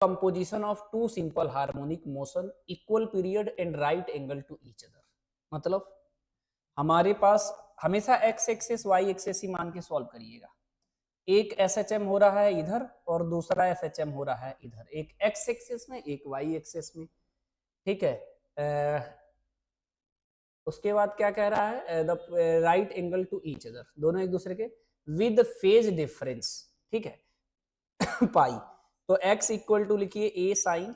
Composition of two simple harmonic motion equal period and right angle to each other. मतलब हमारे पास हमेशा x axis y axis ही मान के सॉल्व करिएगा। एक एस एच एम हो रहा है इधर और दूसरा एस एच एम हो रहा है इधर, एक एक्स एक्सेस में एक वाई एक्सेस में। ठीक है। उसके बाद क्या कह रहा है, the right angle to each other, दोनों एक दूसरे के विद फेज डिफरेंस। ठीक है पाई, तो x इक्वल टू लिखिए ए साइन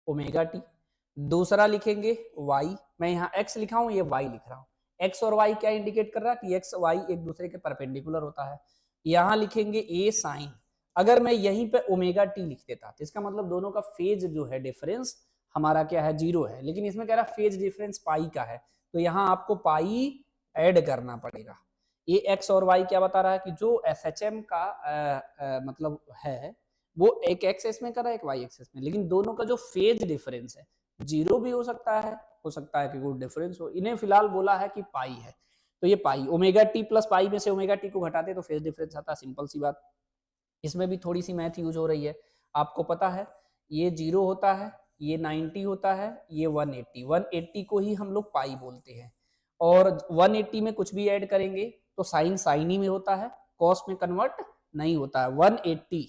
ओमेगा टी, दूसरा लिखेंगे y, मैं यहाँ x लिखा हूं ये y लिख रहा हूँ। x और y क्या इंडिकेट कर रहा है कि x y एक दूसरे के परपेंडिकुलर होता है। यहाँ लिखेंगे a साइन, अगर मैं यहीं पे ओमेगा टी लिख देता तो इसका मतलब दोनों का फेज जो है डिफरेंस हमारा क्या है, 0 है, लेकिन इसमें कह रहा है फेज डिफरेंस पाई का है, तो यहाँ आपको पाई ऐड करना पड़ेगा। ये एक्स और वाई क्या बता रहा है कि जो एस एच एम का मतलब है वो एक एक्सेस में कर रहा है एक वाई एक्सेस में, लेकिन दोनों का जो फेज डिफरेंस है 0 भी हो सकता है कि कोई डिफरेंस हो, इन्हें फिलहाल बोला है कि पाई है। तो ये पाई ओमेगा टी प्लस पाई में से ओमेगा टी को घटाते तो फेज डिफरेंस आता है, सिंपल सी बात। इसमें भी थोड़ी सी मैथ यूज हो रही है, आपको पता है ये 0 होता है, ये 90 होता है, ये 180, 180 को ही हम लोग पाई बोलते हैं। और 180 में कुछ भी ऐड करेंगे तो साइन साइन ही में होता है, कॉस में कन्वर्ट नहीं होता है। 180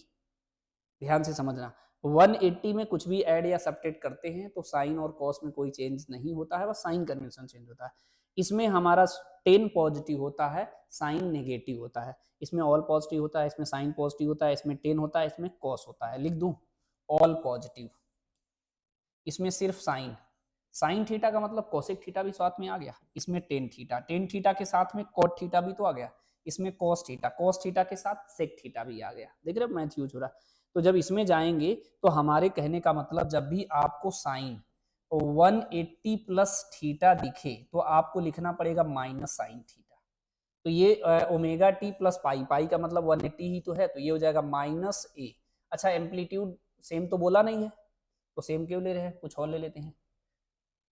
ध्यान से समझना, 180 में कुछ भी ऐड या सब्ट्रैक्ट करते हैं तो साइन और कॉस में कोई चेंज नहीं होता है, बस साइन कन्वेंशन चेंज होता है। इसमें हमारा 10 पॉजिटिव होता है, साइन नेगेटिव होता है। इसमें ऑल पॉजिटिव होता है, इसमें साइन पॉजिटिव होता है, इसमें 10 होता है, इसमें कॉस होता है। लिख दूं ऑल पॉजिटिव, इसमें सिर्फ साइन, साइन थीटा का मतलब कोसेक थीटा भी साथ में आ गया, इसमें टेन थीटा, टेन थीटा के साथ में कॉट थीटा भी तो आ गया, इसमें कॉस थीटा, कॉस थीटा के साथ सेक थीटा भी आ गया। देख रहे हो मैथ यूज हो रहा। तो जब इसमें जाएंगे तो हमारे कहने का मतलब जब भी आपको साइन 180 प्लस थीटा दिखे तो आपको लिखना पड़ेगा माइनस साइन थीटा। तो ये ओमेगा टी प्लस पाई, पाई का मतलब 180 ही तो है, तो ये हो जाएगा माइनस ए। अच्छा एम्पलीट्यूड सेम तो बोला नहीं है, तो सेम क्यों ले रहे हैं, कुछ और ले लेते हैं।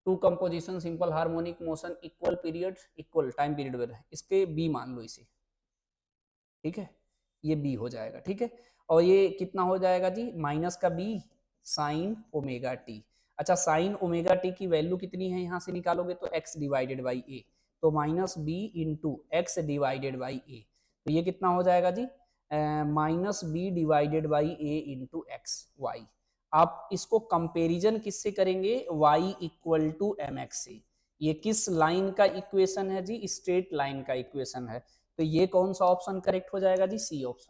Two composition simple harmonic motion equal period equal time period में है, इसके बी मान लो इसे। ठीक है, ये बी हो जाएगा। ठीक है, और ये कितना हो जाएगा जी, माइनस का बी साइन ओमेगा टी। अच्छा साइन ओमेगा टी की वैल्यू कितनी है, यहां से निकालोगे तो एक्स डिवाइडेड बाई ए, तो minus B into X divided by A, तो ये कितना हो जाएगा जी, minus B divided by A into X Y. आप इसको कंपेरिजन किससे करेंगे, y equal to M X से। ये किस लाइन का इक्वेशन है जी, स्ट्रेट लाइन का इक्वेशन है, तो ये कौन सा ऑप्शन करेक्ट हो जाएगा जी, सी ऑप्शन।